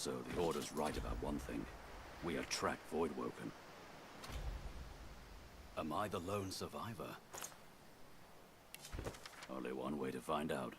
Also, the Order's right about one thing. We attract Voidwoken. Am I the lone survivor? Only one way to find out.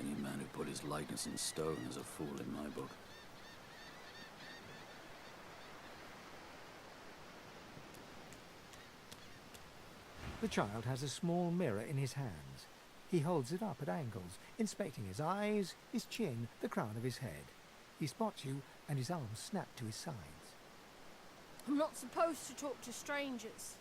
Any man who put his likeness in stone is a fool in my book. The child has a small mirror in his hands. He holds it up at angles, inspecting his eyes, his chin, the crown of his head. He spots you, and his arms snap to his sides. I'm not supposed to talk to strangers.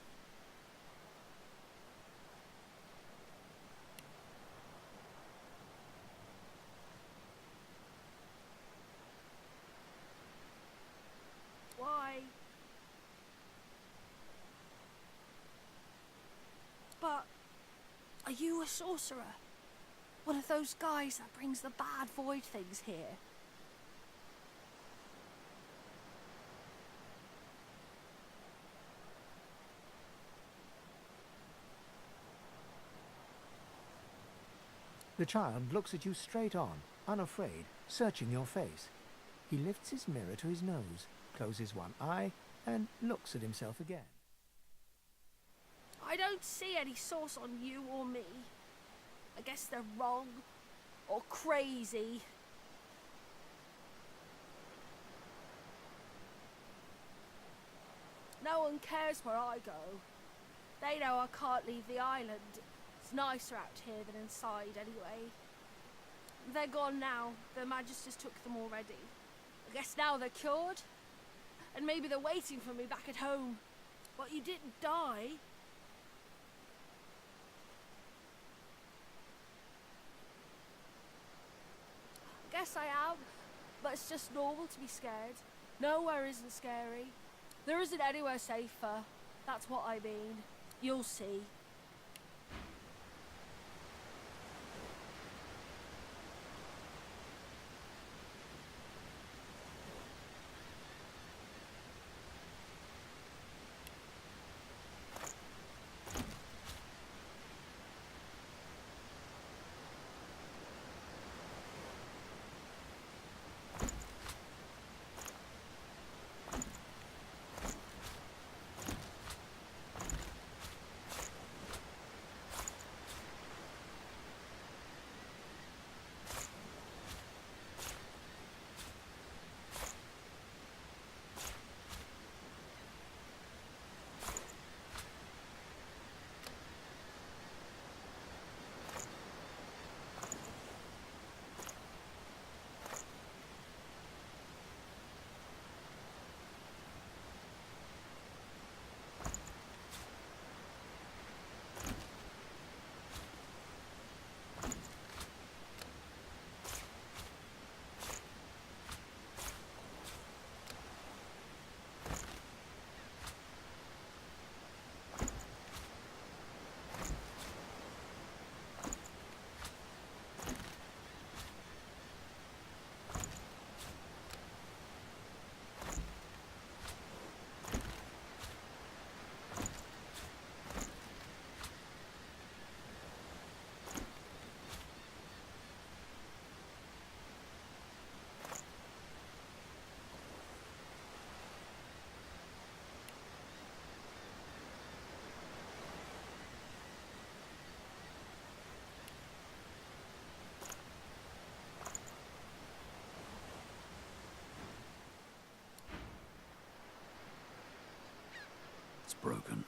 Why? But are you a sorcerer? One of those guys that brings the bad void things here? The child looks at you straight on, unafraid, searching your face. He lifts his mirror to his nose, closes one eye, and looks at himself again. I don't see any source on you or me. I guess they're wrong or crazy. No one cares where I go. They know I can't leave the island. It's nicer out here than inside anyway. They're gone now. The Magisters took them already. I guess now they're cured. And maybe they're waiting for me back at home. But you didn't die. Guess I am, but it's just normal to be scared. Nowhere isn't scary. There isn't anywhere safer. That's what I mean. You'll see. broken.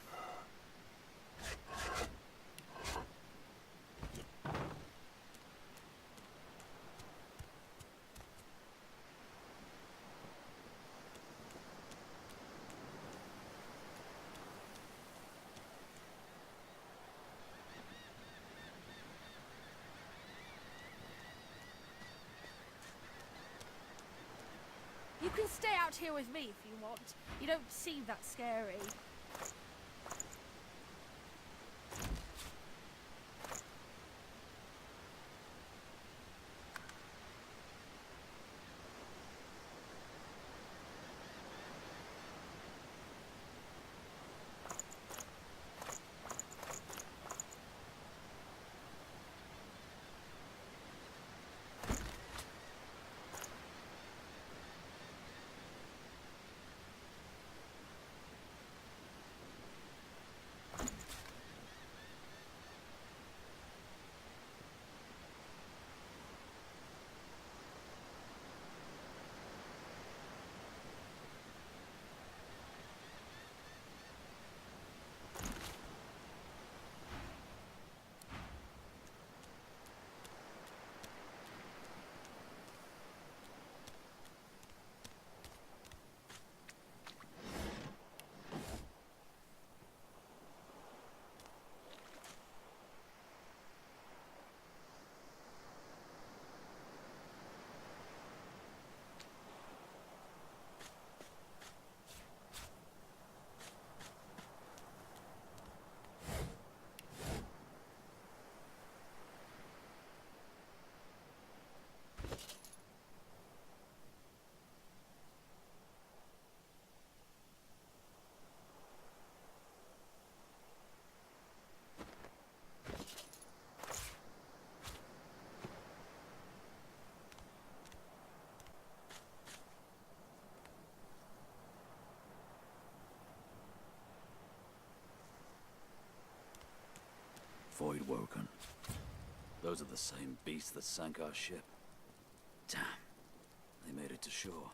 You can stay out here with me if you want. You don't seem that scary. Void woken. Those are the same beasts that sank our ship. Damn. They made it to shore.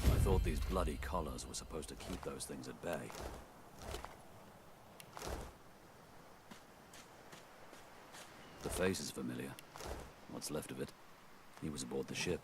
I thought these bloody collars were supposed to keep those things at bay. The face is familiar. What's left of it? He was aboard the ship.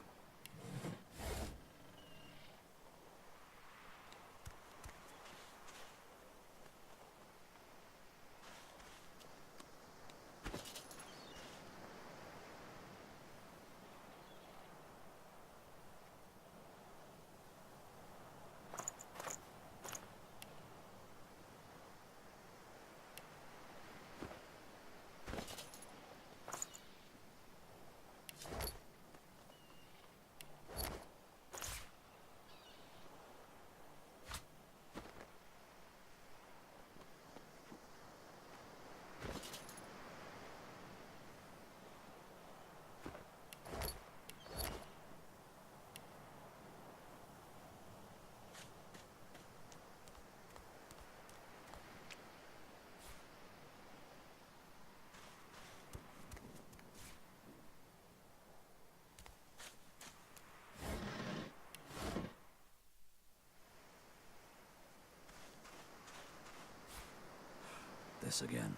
This again.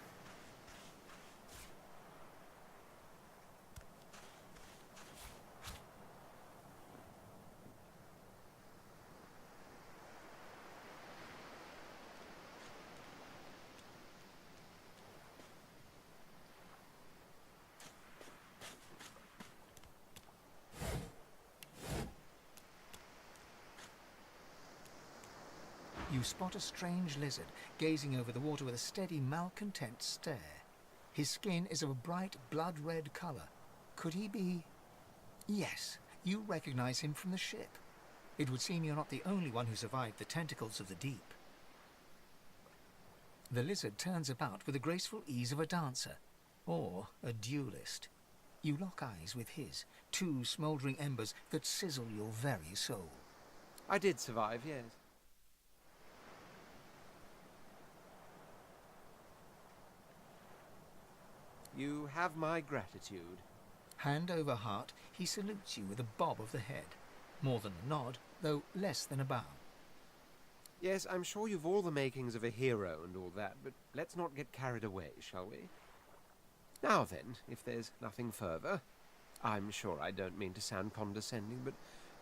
You spot a strange lizard gazing over the water with a steady, malcontent stare. His skin is of a bright, blood-red colour. Could he be... Yes, you recognize him from the ship. It would seem you're not the only one who survived the tentacles of the deep. The lizard turns about with the graceful ease of a dancer, or a duelist. You lock eyes with his, two smouldering embers that sizzle your very soul. I did survive, yes. You have my gratitude. Hand over heart, he salutes you with a bob of the head. More than a nod, though less than a bow. Yes, I'm sure you've all the makings of a hero and all that, but let's not get carried away, shall we? Now then, if there's nothing further, I'm sure I don't mean to sound condescending, but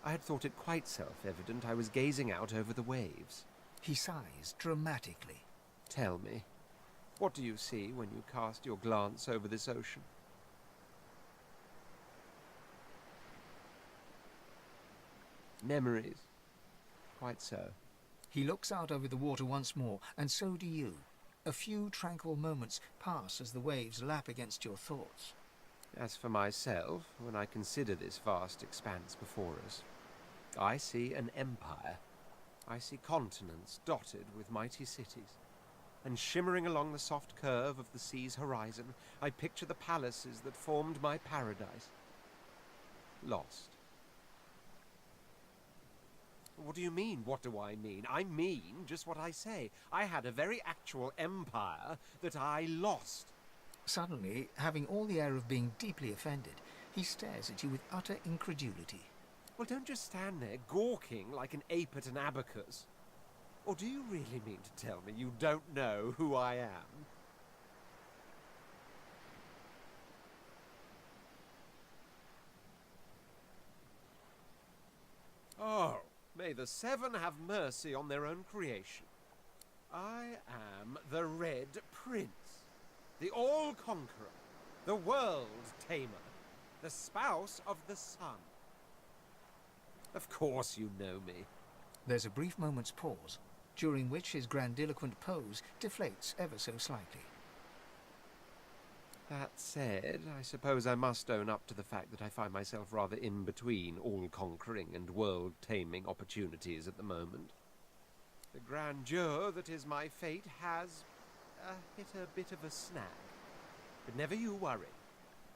I had thought it quite self-evident I was gazing out over the waves. He sighs dramatically. Tell me, what do you see when you cast your glance over this ocean? Memories. Quite so. He looks out over the water once more, and so do you. A few tranquil moments pass as the waves lap against your thoughts. As for myself, when I consider this vast expanse before us, I see an empire. I see continents dotted with mighty cities. And shimmering along the soft curve of the sea's horizon, I picture the palaces that formed my paradise. Lost. What do you mean, what do I mean? I mean just what I say. I had a very actual empire that I lost. Suddenly, having all the air of being deeply offended, he stares at you with utter incredulity. Well, don't just stand there gawking like an ape at an abacus. Or do you really mean to tell me you don't know who I am? Oh, may the Seven have mercy on their own creation. I am the Red Prince, the All-Conqueror, the World-Tamer, the spouse of the sun. Of course you know me. There's a brief moment's pause, during which his grandiloquent pose deflates ever so slightly. That said, I suppose I must own up to the fact that I find myself rather in between all-conquering and world-taming opportunities at the moment. The grandeur that is my fate has hit a bit of a snag. But never you worry.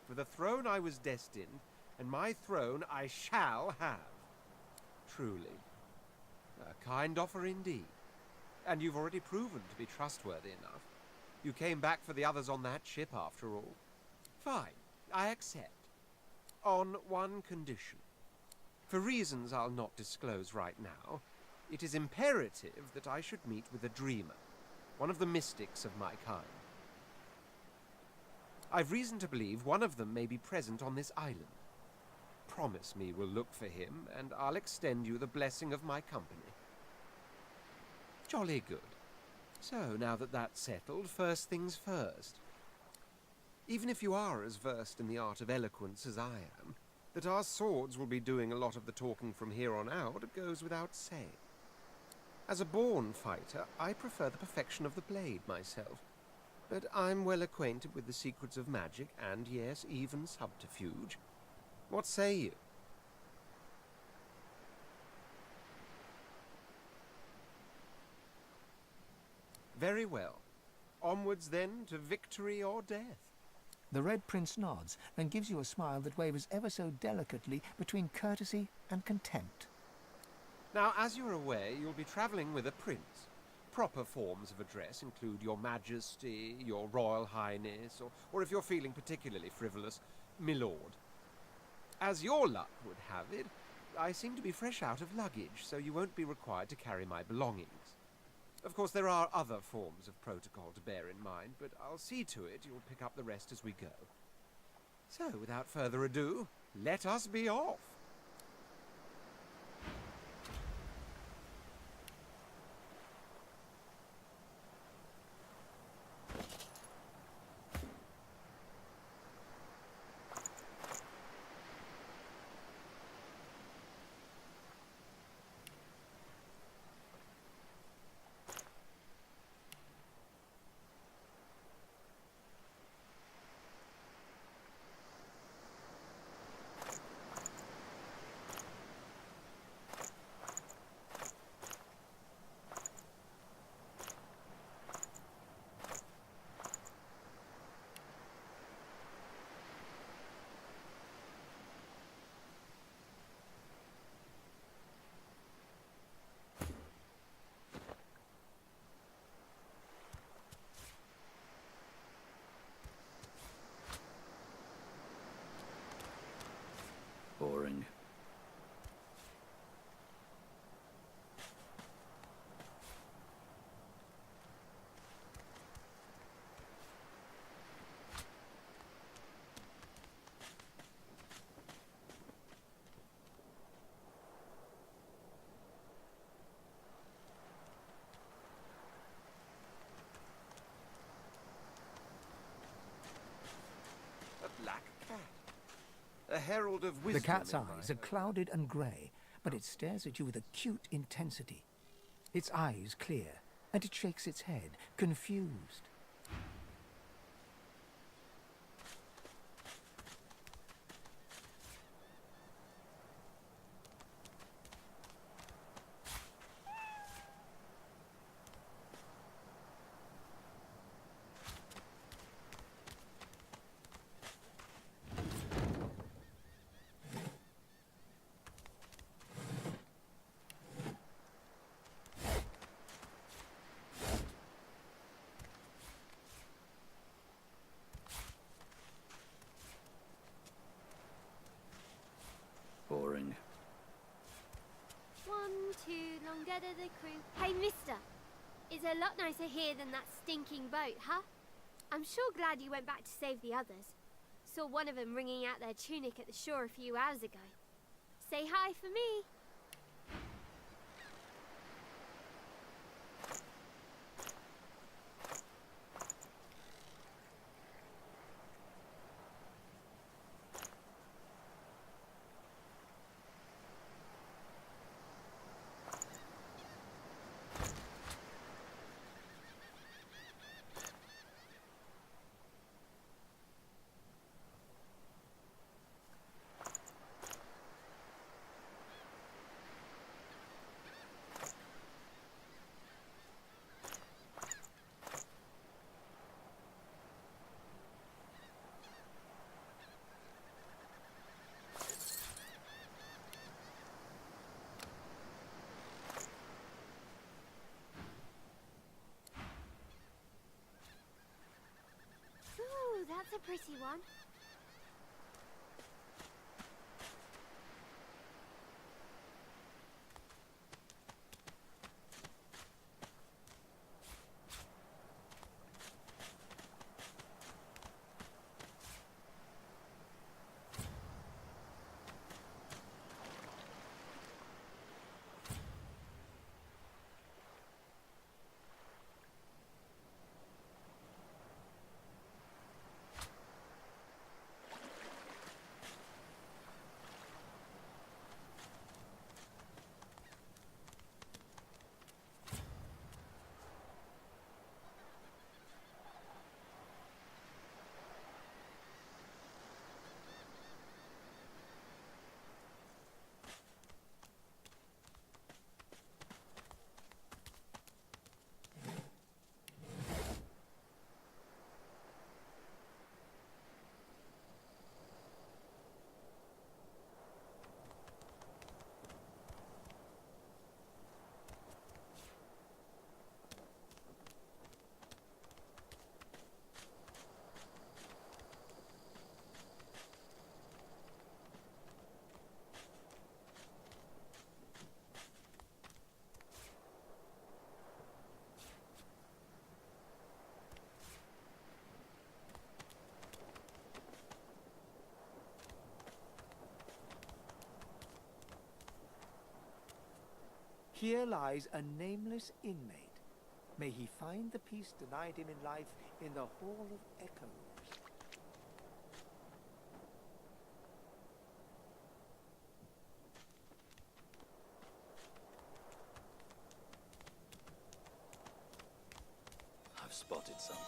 For the throne I was destined, and my throne I shall have. Truly. A kind offer indeed. And you've already proven to be trustworthy enough. You came back for the others on that ship, after all. Fine, I accept. On one condition. For reasons I'll not disclose right now, it is imperative that I should meet with a dreamer, one of the mystics of my kind. I've reason to believe one of them may be present on this island. Promise me we'll look for him, and I'll extend you the blessing of my company. Jolly good. So, now that that's settled, first things first. Even if you are as versed in the art of eloquence as I am, that our swords will be doing a lot of the talking from here on out goes without saying. As a born fighter, I prefer the perfection of the blade myself, but I'm well acquainted with the secrets of magic and, yes, even subterfuge. What say you? Very well. Onwards, then, to victory or death. The Red Prince nods and gives you a smile that wavers ever so delicately between courtesy and contempt. Now, as you're aware, you'll be travelling with a prince. Proper forms of address include Your Majesty, Your Royal Highness, or if you're feeling particularly frivolous, Milord. As your luck would have it, I seem to be fresh out of luggage, so you won't be required to carry my belongings. Of course, there are other forms of protocol to bear in mind, but I'll see to it you'll pick up the rest as we go. So, without further ado, let us be off. herald of The wisdom. cat's in eyes my are clouded and grey, but it stares at you with acute intensity. Its eyes clear, and it shakes its head, confused. Boring. 1, 2, longer to the crew. Hey, mister. It's a lot nicer here than that stinking boat, huh? I'm sure glad you went back to save the others. Saw one of them wringing out their tunic at the shore a few hours ago. Say hi for me. Ooh, that's a pretty one. Here lies a nameless inmate. May he find the peace denied him in life in the Hall of Echoes. I've spotted something.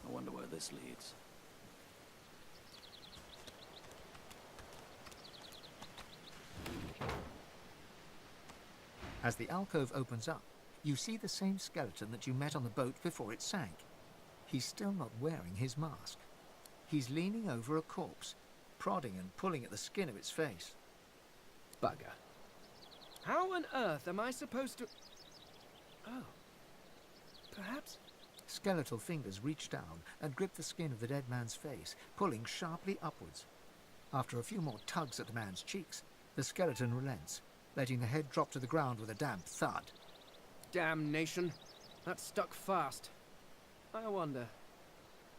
I wonder where this leads. As the alcove opens up, you see the same skeleton that you met on the boat before it sank. He's still not wearing his mask. He's leaning over a corpse, prodding and pulling at the skin of its face. Bugger. How on earth am I supposed to... Oh. Perhaps... Skeletal fingers reach down and grip the skin of the dead man's face, pulling sharply upwards. After a few more tugs at the man's cheeks, the skeleton relents, letting the head drop to the ground with a damp thud. Damnation. That stuck fast. I wonder...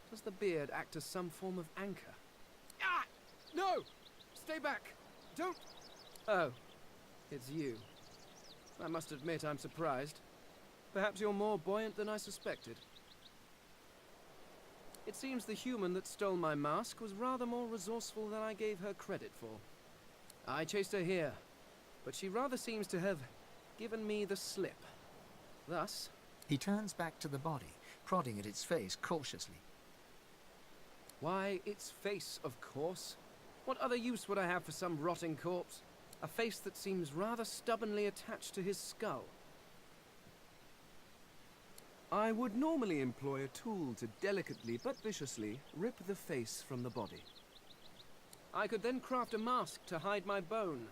Does the beard act as some form of anchor? Ah! No! Stay back! Don't... Oh, it's you. I must admit I'm surprised. Perhaps you're more buoyant than I suspected. It seems the human that stole my mask was rather more resourceful than I gave her credit for. I chased her here, but she rather seems to have given me the slip. Thus... He turns back to the body, prodding at its face cautiously. Why, its face, of course. What other use would I have for some rotting corpse? A face that seems rather stubbornly attached to his skull. I would normally employ a tool to delicately but viciously rip the face from the body. I could then craft a mask to hide my bone.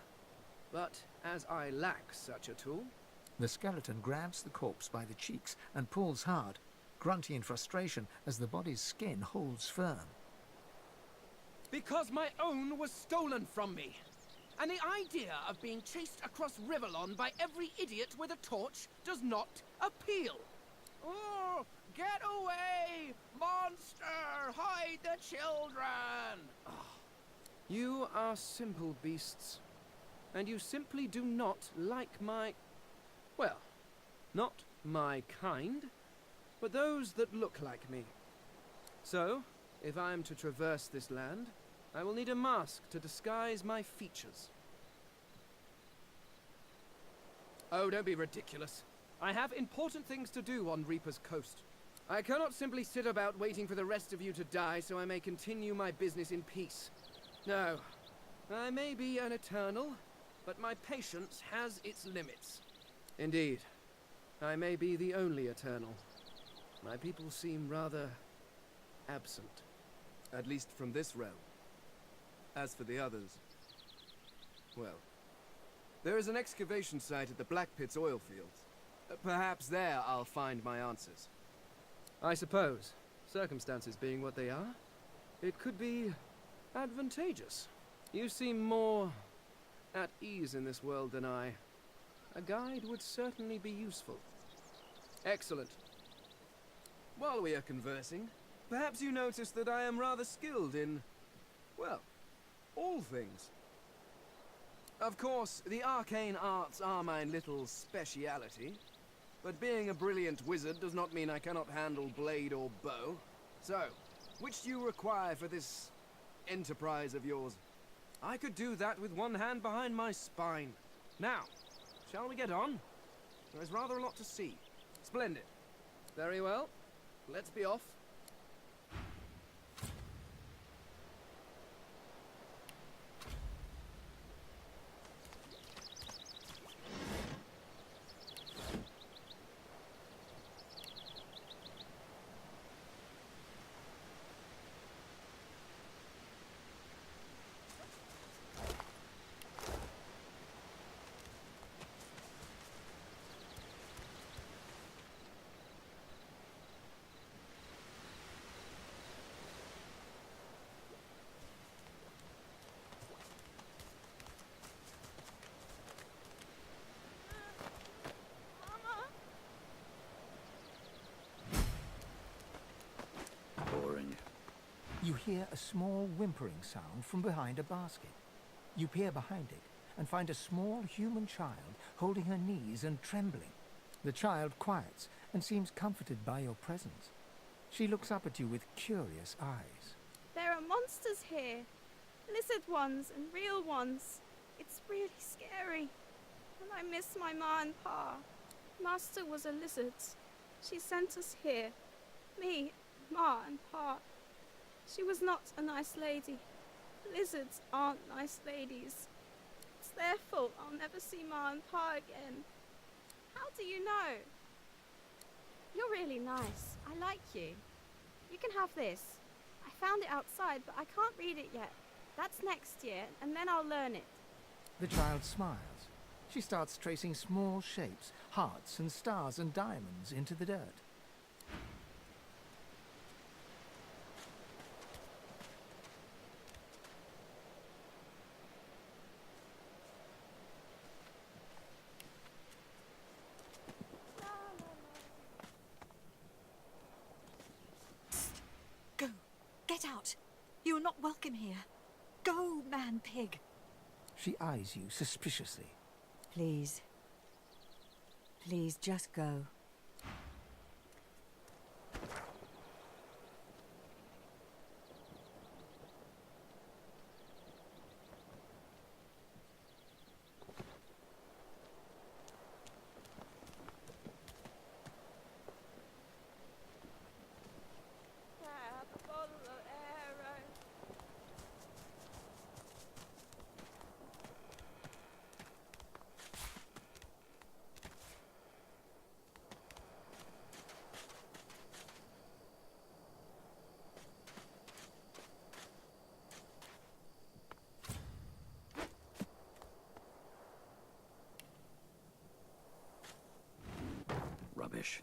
But as I lack such a tool... The skeleton grabs the corpse by the cheeks and pulls hard, grunting in frustration as the body's skin holds firm. Because my own was stolen from me. And the idea of being chased across Rivellon by every idiot with a torch does not appeal. Oh, get away! Monster! Hide the children! Oh. You are simple beasts. And you simply do not like my... Well, not my kind, but those that look like me. So, if I am to traverse this land, I will need a mask to disguise my features. Oh, don't be ridiculous. I have important things to do on Reaper's Coast. I cannot simply sit about waiting for the rest of you to die so I may continue my business in peace. No, I may be an eternal, but my patience has its limits. Indeed, I may be the only eternal. My people seem rather absent, at least from this realm. As for the others, well, there is an excavation site at the Black Pit's oil fields. Perhaps there I'll find my answers. I suppose, circumstances being what they are, it could be advantageous. You seem more at ease in this world than I. A guide would certainly be useful. Excellent. While we are conversing, perhaps you notice that I am rather skilled in, well, all things. Of course, the arcane arts are my little speciality, but being a brilliant wizard does not mean I cannot handle blade or bow. So, which do you require for this enterprise of yours? I could do that with one hand behind my spine. Now, shall we get on? There is rather a lot to see. Splendid. Very well. Let's be off. Boring. You hear a small whimpering sound from behind a basket. You peer behind it and find a small human child holding her knees and trembling. The child quiets and seems comforted by your presence. She looks up at you with curious eyes. There are monsters here. Lizard ones and real ones. It's really scary. And I miss my ma and pa. Master was a lizard. She sent us here. Me, ma and pa. She was not a nice lady. Lizards aren't nice ladies. It's their fault I'll never see ma and pa again. How do you know? You're really nice. I like you. You can have this. I found it outside, but I can't read it yet. That's next year, and then I'll learn it. The child smiles. She starts tracing small shapes, hearts and stars and diamonds into the dirt. Go. You are not welcome here. Go, man-pig. She eyes you suspiciously. Please. Please, just go. Rubbish.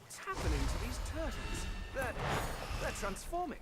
What's happening to these turtles? They're transforming.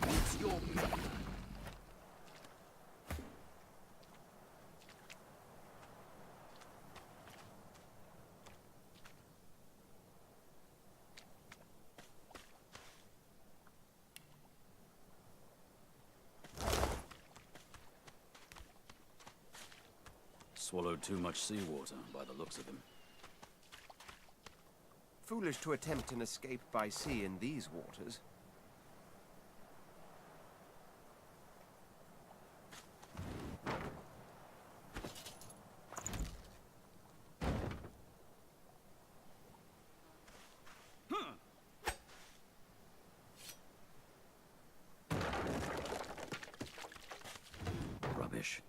It's your pick. Swallowed too much seawater, by the looks of him. Foolish to attempt an escape by sea in these waters. Rubbish.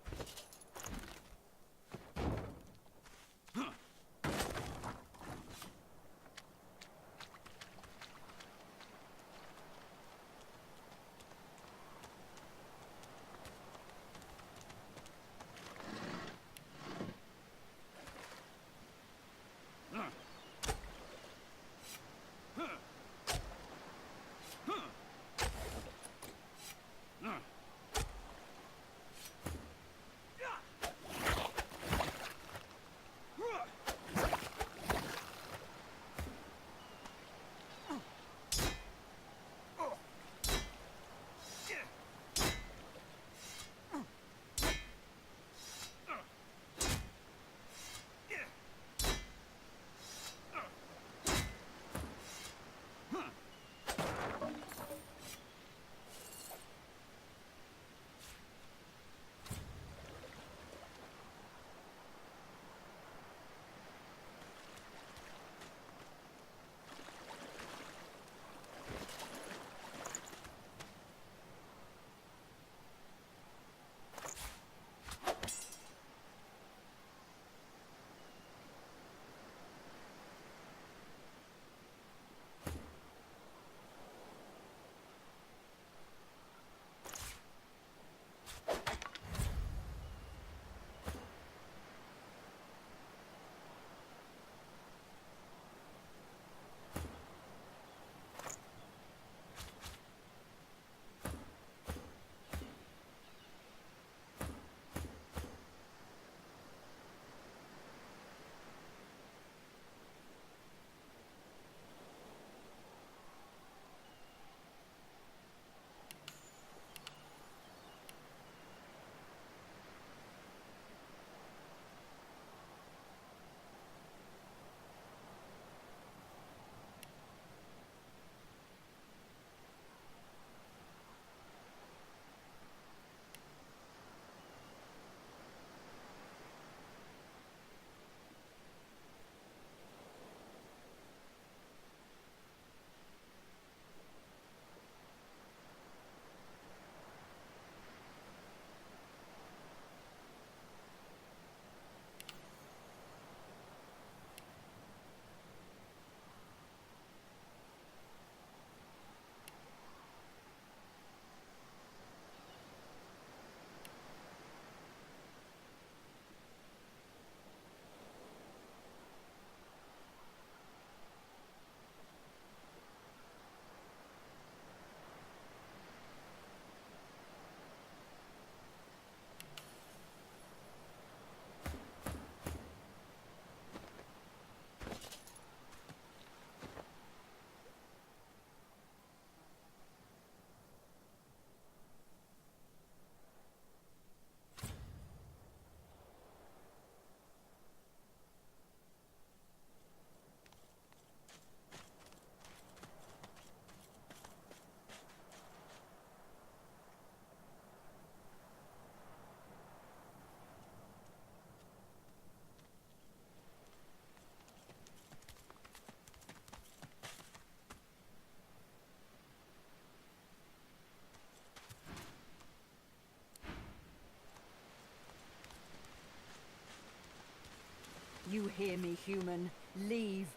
You hear me, human? Leave